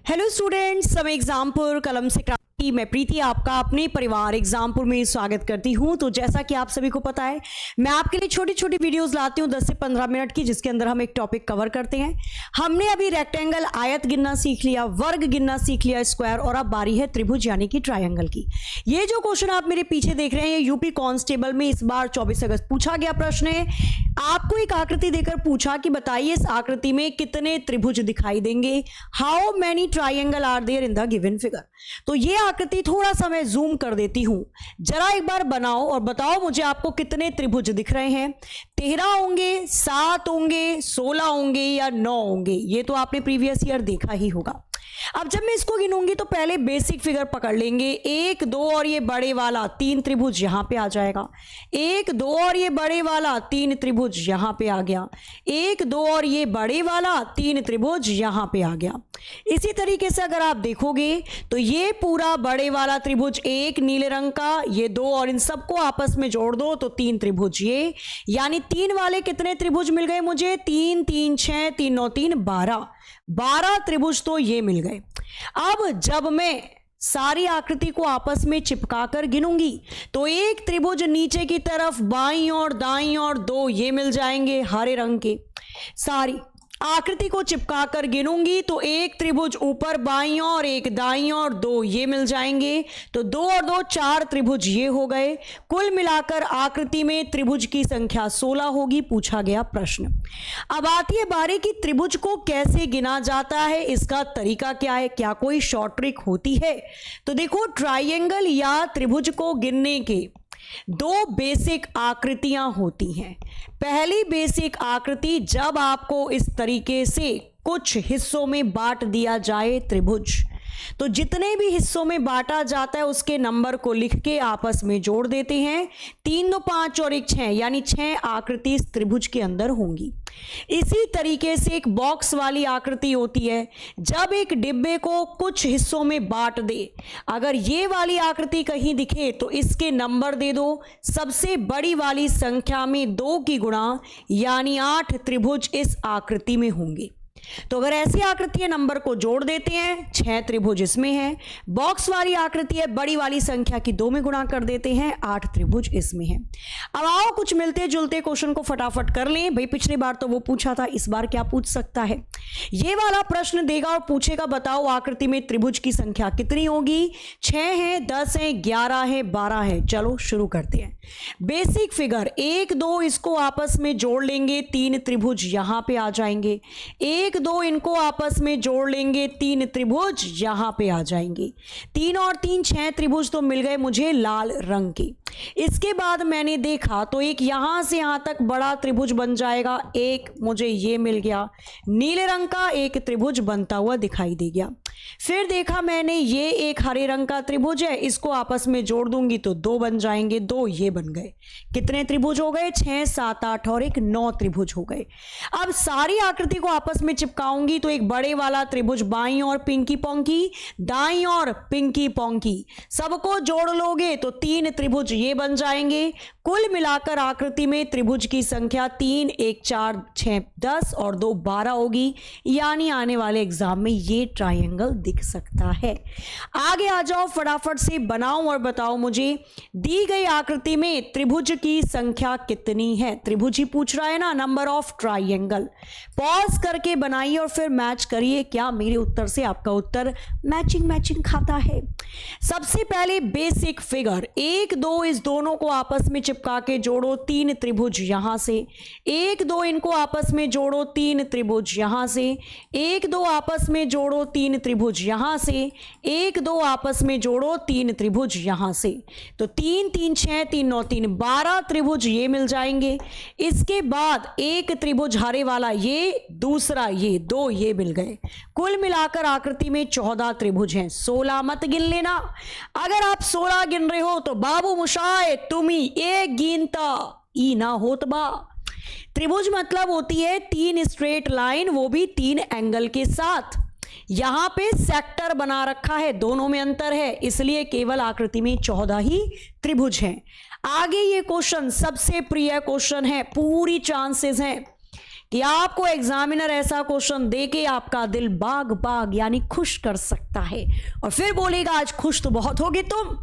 Hello students, समय एग्जामपुर कलम से क्रांति। मैं प्रीति आपका अपने परिवार एग्जामपुर में स्वागत करती हूं। तो जैसा कि आप सभी को पता है, मैं आपके लिए छोटी छोटी वीडियोस लाती हूं 10 से 15 मिनट की, जिसके अंदर हम एक टॉपिक कवर करते हैं। हमने अभी रेक्टेंगल आयत गिनना सीख लिया, वर्ग गिनना सीख लिया, स्क्वायर, और अब बारी है त्रिभुज यानी कि ट्रायंगल की। ये जो क्वेश्चन आप मेरे पीछे देख रहे हैं, यूपी कांस्टेबल में इस बार 24 अगस्त पूछा गया प्रश्न है। आपको एक आकृति देकर पूछा कि बताइए इस आकृति में कितने त्रिभुज दिखाई देंगे। How many triangle are there in the given figure. तो ये आकृति थोड़ा सा मैं जूम कर देती हूं, जरा एक बार बनाओ और बताओ मुझे आपको कितने त्रिभुज दिख रहे हैं। 13 होंगे, 7 होंगे, 16 होंगे या 9 होंगे। ये तो आपने प्रीवियस ईयर देखा ही होगा। अब जब मैं इसको गिनूंगी तो पहले बेसिक फिगर पकड़ लेंगे। 1, 2 और ये बड़े वाला 3 त्रिभुज यहां पे आ जाएगा। 1, 2 और ये बड़े वाला 3 त्रिभुज यहां पे आ गया। 1, 2 और ये बड़े वाला 3 त्रिभुज यहां पे आ गया। इसी तरीके से अगर आप देखोगे तो ये पूरा बड़े वाला त्रिभुज एक नीले रंग का, ये 2 और इन सबको आपस में जोड़ दो तो 3 त्रिभुज ये, यानी 3 वाले कितने त्रिभुज मिल गए मुझे? 3, 3, 6, 3, 9, 3, 12 त्रिभुज तो ये मिल गए। अब जब मैं सारी आकृति को आपस में चिपकाकर गिनूंगी तो एक त्रिभुज नीचे की तरफ बाईं और दाईं और 2 ये मिल जाएंगे हरे रंग के। सारी आकृति को चिपकाकर गिनूंगी तो एक त्रिभुज ऊपर बाईं और एक दाईं और 2 ये मिल जाएंगे। तो 2 और 2 4 त्रिभुज ये हो गए। कुल मिलाकर आकृति में त्रिभुज की संख्या 16 होगी, पूछा गया प्रश्न। अब आती है बारी की त्रिभुज को कैसे गिना जाता है, इसका तरीका क्या है, क्या कोई शॉर्ट ट्रिक होती है? तो देखो, ट्राइंगल या त्रिभुज को गिनने के 2 बेसिक आकृतियां होती हैं। पहली बेसिक आकृति, जब आपको इस तरीके से कुछ हिस्सों में बांट दिया जाए त्रिभुज, तो जितने भी हिस्सों में बांटा जाता है उसके नंबर को लिख के आपस में जोड़ देते हैं। 3, 2, 5 और 1, 6, यानी 6 आकृति इस त्रिभुज के अंदर होंगी। इसी तरीके से एक बॉक्स वाली आकृति होती है। जब एक डिब्बे को कुछ हिस्सों में बांट दे, अगर ये वाली आकृति कहीं दिखे तो इसके नंबर दे दो। सबसे बड़ी वाली संख्या में 2 की गुणा, यानी 8 त्रिभुज इस आकृति में होंगे। तो अगर ऐसी आकृति है, नंबर को जोड़ देते हैं, 6 त्रिभुज इसमें है। बॉक्स वाली आकृति है, बड़ी वाली संख्या की 2 में गुणा कर देते हैं, 8 त्रिभुज इसमें है। अब आओ कुछ मिलते जुलते क्वेश्चन को फटाफट कर लें। भाई पिछली बार तो वो पूछा था, इस बार क्या पूछ सकता है? ये वाला प्रश्न देगा और पूछेगा बताओ आकृति में त्रिभुज की संख्या कितनी होगी। 6 है, 10 है, 11 है, 12 है। चलो शुरू करते हैं। बेसिक फिगर 1, 2 इसको आपस में जोड़ लेंगे, 3 त्रिभुज यहां पे आ जाएंगे। 1, 2 इनको आपस में जोड़ लेंगे, 3 त्रिभुज यहां पे आ जाएंगे। 3 और 3 6 त्रिभुज तो मिल गए मुझे लाल रंग के। इसके बाद मैंने देखा तो एक यहां से यहां तक बड़ा त्रिभुज बन जाएगा, एक मुझे ये मिल गया नीले रंग का, एक त्रिभुज बनता हुआ दिखाई दे गया। फिर देखा मैंने ये एक हरे रंग का त्रिभुज है, इसको आपस में जोड़ दूंगी तो 2 बन जाएंगे, 2 ये बन गए। कितने त्रिभुज हो गए? 6, 7, 8 और 1 9 त्रिभुज हो गए। अब सारी आकृति को आपस में चिपकाऊंगी तो एक बड़े वाला त्रिभुज बाईं और पिंकी पोंकी, दाईं और पिंकी पोंकी, सबको जोड़ लोगे तो 3 त्रिभुज ये बन जाएंगे। कुल मिलाकर आकृति में त्रिभुज की संख्या 3, 1, 4, 6, 10 और 2 12 होगी, यानी आने वाले एग्जाम में ये ट्रायंगल दिख सकता है। आगे आ जाओ, फटाफट से बनाओ और बताओ मुझे दी गई आकृति में त्रिभुज की संख्या कितनी है। त्रिभुज ही पूछ रहा है ना, नंबर ऑफ ट्रायंगल। पॉज करके बनाइए और फिर मैच करिए, क्या मेरे उत्तर से आपका उत्तर मैचिंग खाता है। सबसे पहले बेसिक फिगर 1, 2 इस दोनों को आपस में चिपका के जोड़ो, 3 त्रिभुज यहां से। 1, 2 इनको आपस में जोड़ो, 3 त्रिभुज यहां से। 1, 2 आपस में जोड़ो, 3 त्रिभुज यहां से। 1, 2 आपस में जोड़ो, 3 त्रिभुज यहां से। तो 3, 3, 6, 3, 9, 3 12 त्रिभुज ये मिल जाएंगे। इसके बाद एक त्रिभुज हरे वाला ये, दूसरा ये, 2 ये मिल गए। कुल मिलाकर आकृति में 14 त्रिभुज हैं। 16 मत गिन लेना। अगर आप 16 गिन रहे हो तो बाबू मुशाए तुम्ही एक गिनता ई ना होत बा। त्रिभुज मतलब होती है 3 स्ट्रेट लाइन, वो भी 3 एंगल के साथ। यहां पे सेक्टर बना रखा है, दोनों में अंतर है, इसलिए केवल आकृति में 14 ही त्रिभुज हैं। आगे ये क्वेश्चन सबसे प्रिय क्वेश्चन है, पूरी चांसेस हैं कि आपको एग्जामिनर ऐसा क्वेश्चन देके आपका दिल बाग बाग यानी खुश कर सकता है और फिर बोलेगा आज खुश तो बहुत होगे तुम।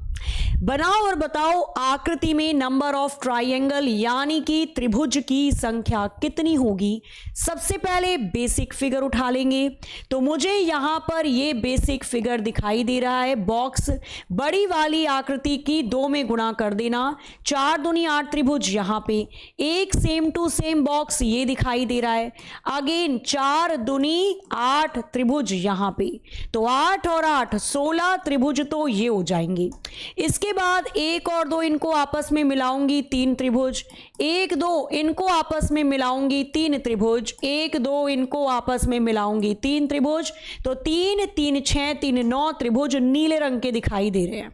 बनाओ और बताओ आकृति में नंबर ऑफ ट्राइंगल यानी कि त्रिभुज की संख्या कितनी होगी। सबसे पहले बेसिक फिगर उठा लेंगे तो मुझे यहां पर ये बेसिक फिगर दिखाई दे रहा है। बॉक्स बड़ी वाली आकृति की 2 में गुणा कर देना, 4 दूनी 8 त्रिभुज यहां पे, एक सेम टू सेम बॉक्स ये दिखाई दे रहा है। अगेन 4 दूनी 8 त्रिभुज यहां पे, तो 8 और 8 16 त्रिभुज तो ये हो जाएंगे। इसके बाद 1 और 2 इनको आपस में मिलाऊंगी 3 त्रिभुज, 1 2 इनको आपस में मिलाऊंगी 3 त्रिभुज, 1 2 इनको आपस में मिलाऊंगी 3 त्रिभुज, तो 3 3 6 3 9 त्रिभुज नीले रंग के दिखाई दे रहे हैं।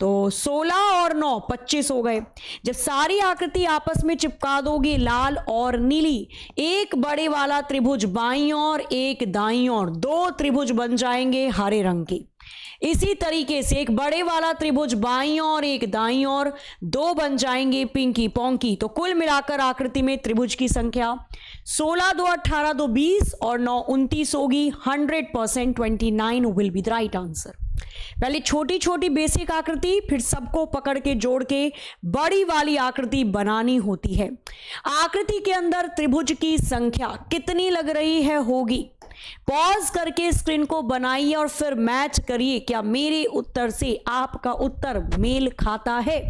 तो 16 और 9 25 हो गए। जब सारी आकृति आपस में चिपका दोगे लाल और नीली, एक बड़े वाला त्रिभुज बाईं और एक दाईं और, 2 त्रिभुज बन जाएंगे हरे रंग के। इसी तरीके से एक बड़े वाला त्रिभुज बाईं और एक दाईं और, 2 बन जाएंगे पिंकी पोंकी। तो कुल मिलाकर आकृति में त्रिभुज की संख्या 16 2 18 2 20 और 9 29 होगी। 100% 29 will be the right answer. पहले छोटी छोटी बेसिक आकृति, फिर सबको पकड़ के जोड़ के बड़ी वाली आकृति बनानी होती है। आकृति के अंदर त्रिभुज की संख्या कितनी लग रही है होगी। पॉज करके स्क्रीन को बनाइए और फिर मैच करिए क्या मेरे उत्तर से आपका उत्तर मेल खाता है।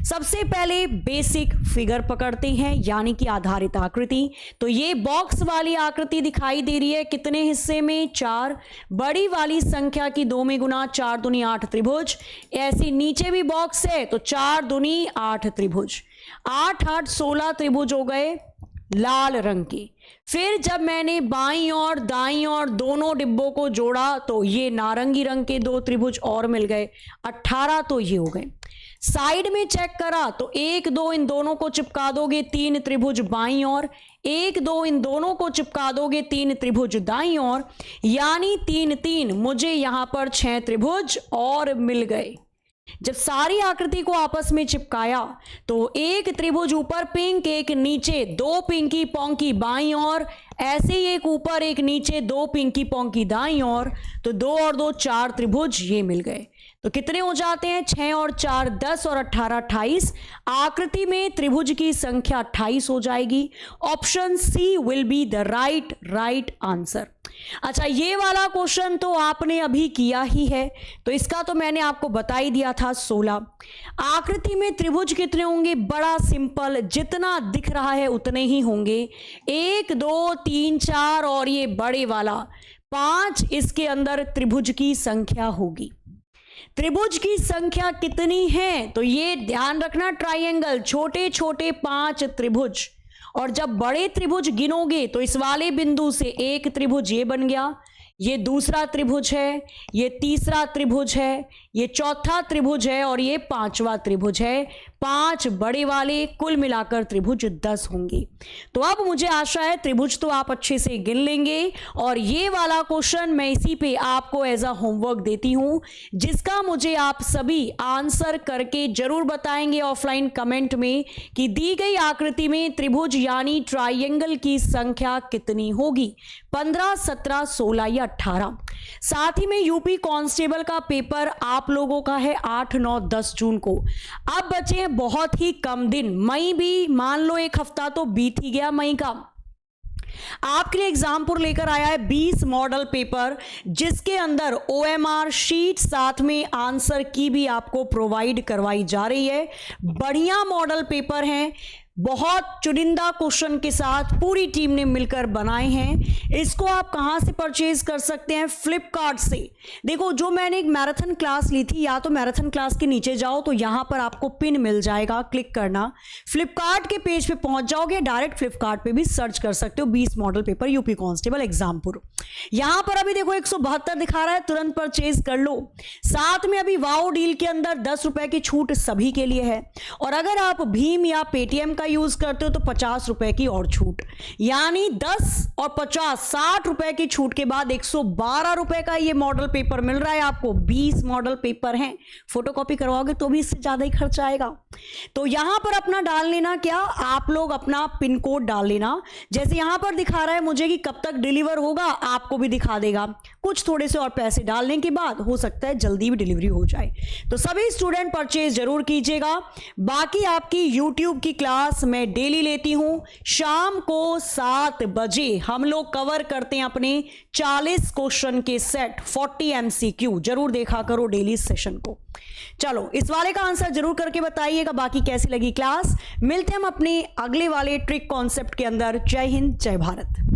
सबसे पहले बेसिक फिगर पकड़ते हैं यानी कि आधारित आकृति। तो ये बॉक्स वाली आकृति दिखाई दे रही है कितने हिस्से में, 4। बड़ी वाली संख्या की 2 में गुना, 4 दूनी 8 त्रिभुज। ऐसे नीचे भी बॉक्स है तो 4 दूनी 8 त्रिभुज, 8 8 16 त्रिभुज हो गए लाल रंग के। फिर जब मैंने बाईं और दाईं और दोनों डिब्बों को जोड़ा तो ये नारंगी रंग के 2 त्रिभुज और मिल गए, 18 तो ये हो गए। साइड में चेक करा तो 1 2 इन दोनों को चिपका दोगे 3 त्रिभुज बाईं और, 1 2 इन दोनों को चिपका दोगे 3 त्रिभुज दाईं और, यानी 3 3 मुझे यहां पर 6 त्रिभुज और मिल गए। जब सारी आकृति को आपस में चिपकाया तो एक त्रिभुज ऊपर पिंक, एक नीचे, 2 पिंकी पोंकी बाईं और, ऐसे ही एक ऊपर एक नीचे, 2 पिंकी पोंकी दाईं और, तो 2 और 2 4 त्रिभुज ये मिल गए। तो कितने हो जाते हैं, 6 और 4 10 और 18 28। आकृति में त्रिभुज की संख्या 28 हो जाएगी। Option C will be the right answer. अच्छा, ये वाला क्वेश्चन तो आपने अभी किया ही है, तो इसका तो मैंने आपको बता ही दिया था 16। आकृति में त्रिभुज कितने होंगे, बड़ा सिंपल, जितना दिख रहा है उतने ही होंगे। 1 2 3 4 और ये बड़े वाला 5, इसके अंदर त्रिभुज की संख्या होगी। त्रिभुज की संख्या कितनी है तो ये ध्यान रखना, ट्राइंगल छोटे छोटे 5 त्रिभुज, और जब बड़े त्रिभुज गिनोगे तो इस वाले बिंदु से एक त्रिभुज ये बन गया, ये दूसरा त्रिभुज है, ये तीसरा त्रिभुज है, ये चौथा त्रिभुज है और ये 5वां त्रिभुज है। 5 बड़े वाले, कुल मिलाकर त्रिभुज 10 होंगे। तो अब मुझे आशा है त्रिभुज तो आप अच्छे से गिन लेंगे, और ये वाला क्वेश्चन मैं इसी पे आपको एज अ होमवर्क देती हूं, जिसका मुझे आप सभी आंसर करके जरूर बताएंगे ऑफलाइन कमेंट में कि दी गई आकृति में त्रिभुज यानी ट्राइंगल की संख्या कितनी होगी, 15 17 16 या 18। साथ ही में यूपी कांस्टेबल का पेपर आप लोगों का है 8 9 10 जून को। अब बचे हैं बहुत ही कम दिन, मई भी मान लो एक हफ्ता तो बीत ही गया मई का। आपके लिए एग्जामपुर लेकर आया है 20 मॉडल पेपर, जिसके अंदर OMR शीट साथ में आंसर की भी आपको प्रोवाइड करवाई जा रही है। बढ़िया मॉडल पेपर हैं, बहुत चुनिंदा क्वेश्चन के साथ पूरी टीम ने मिलकर बनाए हैं। इसको आप कहां से परचेज कर सकते हैं, फ्लिपकार्ट से। देखो, जो मैंने एक मैराथन क्लास ली थी, या तो मैराथन क्लास के नीचे जाओ तो यहां पर आपको पिन मिल जाएगा, क्लिक करना, फ्लिपकार्ट के पेज पे पहुंच जाओगे, डायरेक्ट फ्लिपकार्ट पे भी सर्च कर सकते हो 20 model paper UP constable Exampur. यहां पर अभी देखो 172 दिखा रहा है, तुरंत परचेज कर लो। साथ में अभी वाओ डील के अंदर 10 रुपए की छूट सभी के लिए है, और अगर आप भीम या पेटीएम का यूज करते हो तो 50 रुपए की और छूट, यानी 10 और 50 60 रुपए की छूट के बाद 112 रुपए का ये मॉडल पेपर मिल रहा है आपको। 20 मॉडल पेपर हैं, फोटोकॉपी करवाओगे तो भी इससे ज्यादा ही खर्चा आएगा। तो यहां पर अपना डाल लेना, क्या आप लोग अपना पिन कोड डाल लेना। जैसे यहां पर दिखा रहा है मुझे कि कब तक डिलीवर होगा, आपको भी दिखा देगा। कुछ थोड़े से और पैसे डालने के बाद हो सकता है जल्दी भी डिलीवरी हो जाए। तो सभी स्टूडेंट परचेज जरूर कीजिएगा। बाकी आपकी YouTube की क्लास मैं डेली लेती हूं, शाम को 7 बजे हम लोग कवर करते हैं अपने 40 क्वेश्चन के सेट, 40 MCQ। जरूर देखा करो डेली सेशन को। चलो इस वाले का आंसर जरूर करके बताइएगा बाकी कैसी लगी क्लास। मिलते हैं हम अपने अगले वाले ट्रिक कॉन्सेप्ट के अंदर। जय हिंद, जय भारत।